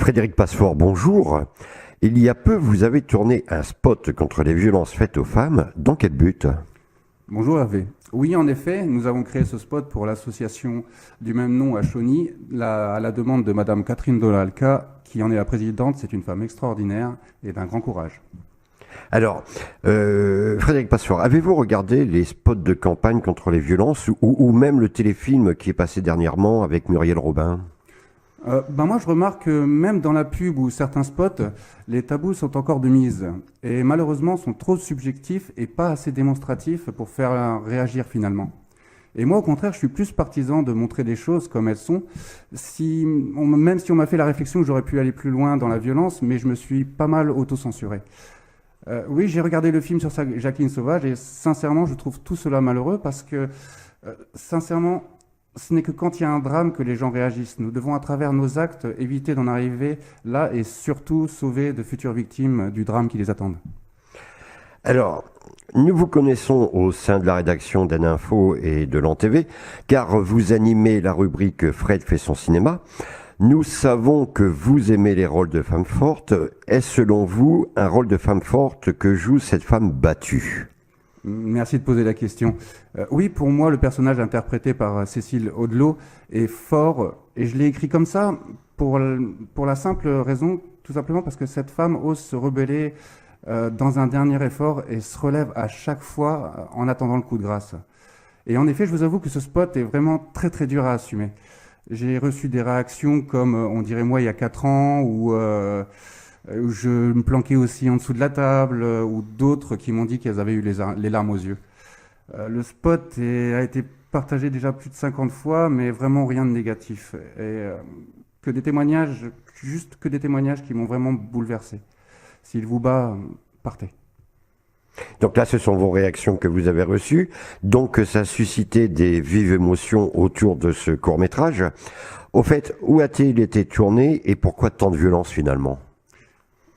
Frédéric Passefort, bonjour. Il y a peu, vous avez tourné un spot contre les violences faites aux femmes. Dans quel but? Bonjour Hervé. Oui, en effet, nous avons créé ce spot pour l'association du même nom à Chauny, à la demande de Madame Catherine Dolalka, qui en est la présidente. C'est une femme extraordinaire et d'un grand courage. Alors, Frédéric Passefort, avez-vous regardé les spots de campagne contre les violences ou même le téléfilm qui est passé dernièrement avec Muriel Robin? Moi, je remarque que même dans la pub ou certains spots, les tabous sont encore de mise et malheureusement sont trop subjectifs et pas assez démonstratifs pour faire réagir finalement. Et moi, au contraire, je suis plus partisan de montrer les choses comme elles sont. Même si on m'a fait la réflexion que j'aurais pu aller plus loin dans la violence, mais je me suis pas mal auto-censuré. Oui, j'ai regardé le film sur Jacqueline Sauvage et sincèrement, je trouve tout cela malheureux parce que, sincèrement, ce n'est que quand il y a un drame que les gens réagissent. Nous devons, à travers nos actes, éviter d'en arriver là et surtout sauver de futures victimes du drame qui les attendent. Alors, nous vous connaissons au sein de la rédaction d'Aninfo et de l'ANTV, car vous animez la rubrique Fred fait son cinéma. Nous savons que vous aimez les rôles de femmes fortes. Est-ce selon vous un rôle de femme forte que joue cette femme battue? Merci de poser la question. Oui, pour moi, le personnage interprété par Cécile Audelot est fort, et je l'ai écrit comme ça pour la simple raison, tout simplement parce que cette femme ose se rebeller dans un dernier effort et se relève à chaque fois en attendant le coup de grâce. Et en effet, je vous avoue que ce spot est vraiment très très dur à assumer. J'ai reçu des réactions comme, on dirait moi, il y a 4 ans, où je me planquais aussi en dessous de la table, ou d'autres qui m'ont dit qu'elles avaient eu les larmes aux yeux. Le spot a été partagé déjà plus de 50 fois, mais vraiment rien de négatif. Et que des témoignages, juste que des témoignages qui m'ont vraiment bouleversé. S'il vous bat, partez. Donc là, ce sont vos réactions que vous avez reçues. Donc ça a suscité des vives émotions autour de ce court-métrage. Au fait, où a-t-il été tourné et pourquoi tant de violence finalement?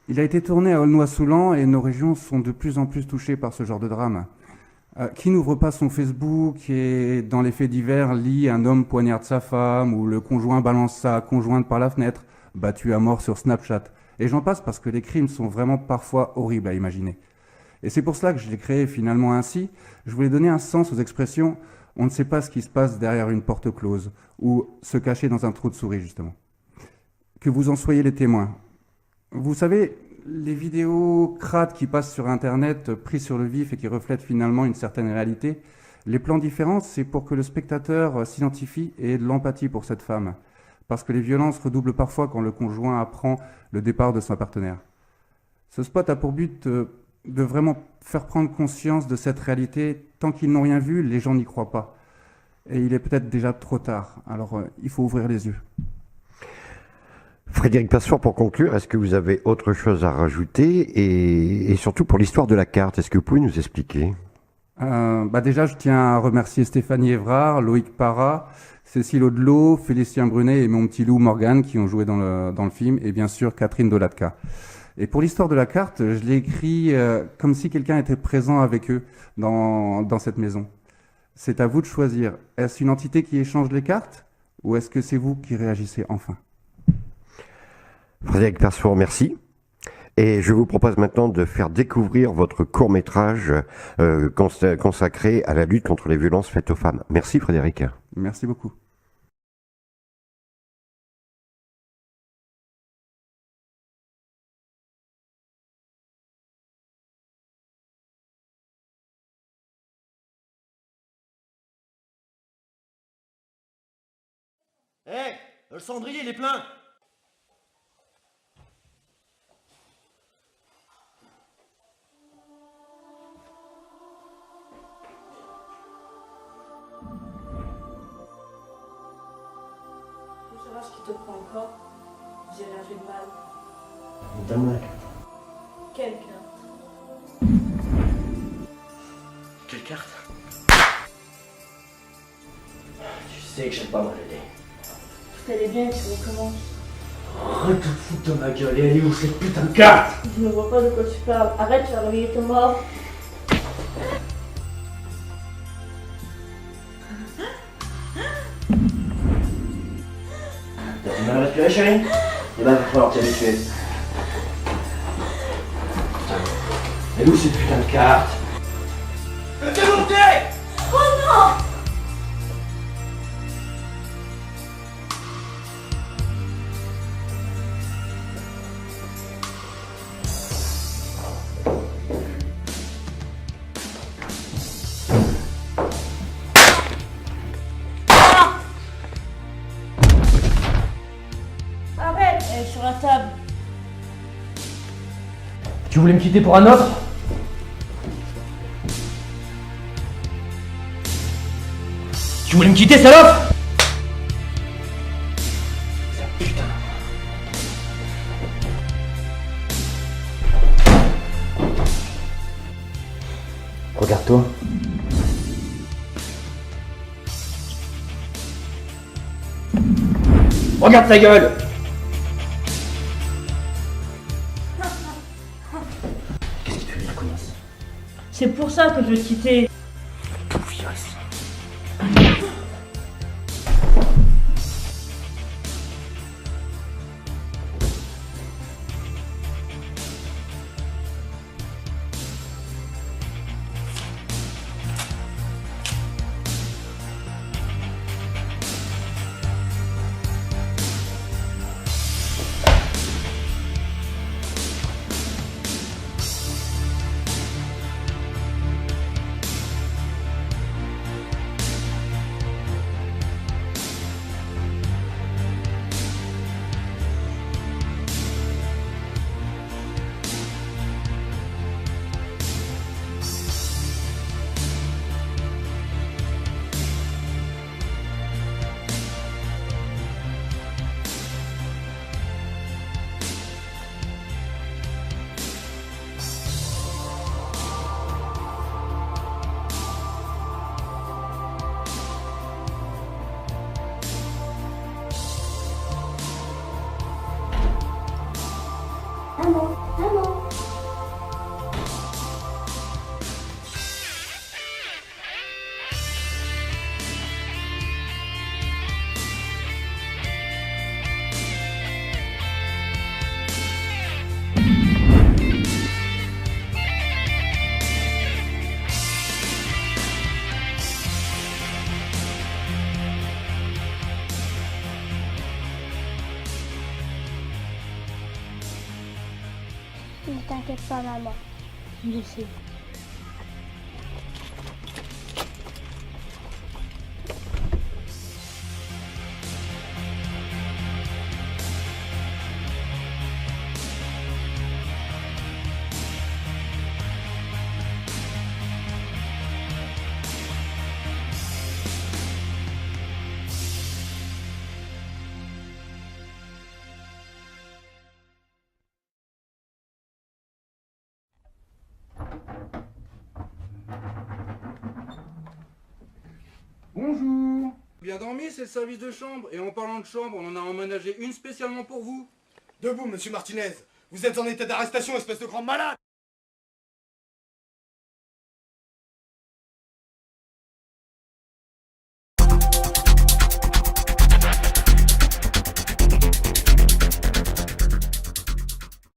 Il a été tourné à Aulnoy-sous-Lens et nos régions sont de plus en plus touchées par ce genre de drame. Qui n'ouvre pas son Facebook et dans les faits divers lit un homme poignarde sa femme ou le conjoint balance sa conjointe par la fenêtre, battu à mort sur Snapchat. Et j'en passe parce que les crimes sont vraiment parfois horribles à imaginer. Et c'est pour cela que je l'ai créé finalement ainsi. Je voulais donner un sens aux expressions « on ne sait pas ce qui se passe derrière une porte close » ou « se cacher dans un trou de souris » justement. Que vous en soyez les témoins. Vous savez, les vidéos crades qui passent sur Internet, prises sur le vif et qui reflètent finalement une certaine réalité, les plans différents, c'est pour que le spectateur s'identifie et ait de l'empathie pour cette femme. Parce que les violences redoublent parfois quand le conjoint apprend le départ de son partenaire. Ce spot a pour but de vraiment faire prendre conscience de cette réalité. Tant qu'ils n'ont rien vu, les gens n'y croient pas. Et il est peut-être déjà trop tard. Alors, il faut ouvrir les yeux. Frédéric Passefort, pour conclure, est-ce que vous avez autre chose à rajouter et surtout pour l'histoire de la carte, est-ce que vous pouvez nous expliquer? Déjà, je tiens à remercier Stéphanie Évrard, Loïc Parra, Cécile Audelot, Félicien Brunet et mon petit loup Morgane qui ont joué dans le film, et bien sûr Catherine Dolalka. Et pour l'histoire de la carte, je l'ai écrit comme si quelqu'un était présent avec eux dans cette maison. C'est à vous de choisir. Est-ce une entité qui échange les cartes ou est-ce que c'est vous qui réagissez enfin? Frédéric Passefort, merci. Et je vous propose maintenant de faire découvrir votre court-métrage consacré à la lutte contre les violences faites aux femmes. Merci Frédéric. Merci beaucoup. Hé, le cendrier, il est plein. Je veux savoir ce qui te prend encore. J'ai rien fait de mal. Donne-moi la carte. Quelle carte? Quelle carte? Tu sais que j'aime pas m'enlever. Tout allait bien et tu recommences. Arrête de te foutre de ma gueule et elle est où cette putain de carte? Je ne vois pas de quoi tu parles. Arrête, tu vas réveiller ton mort. T'as du mal à respirer, chérie? Et ben, va falloir t'y habituer. Putain. Elle est où cette putain de carte? T'es monté! Oh non! Arrête, elle est sur la table. Tu voulais me quitter pour un autre? Tu voulais me quitter, salope? Putain. Regarde-toi. Regarde ta gueule! Qu'est-ce qui te fait rire, connasse? C'est pour ça que je veux te quitter. Virus. Maman, maman. Ne t'inquiète pas, maman. Je sais. Bonjour. Bien dormi, c'est le service de chambre. Et en parlant de chambre, on en a emménagé une spécialement pour vous. Debout, monsieur Martinez. Vous êtes en état d'arrestation, espèce de grand malade.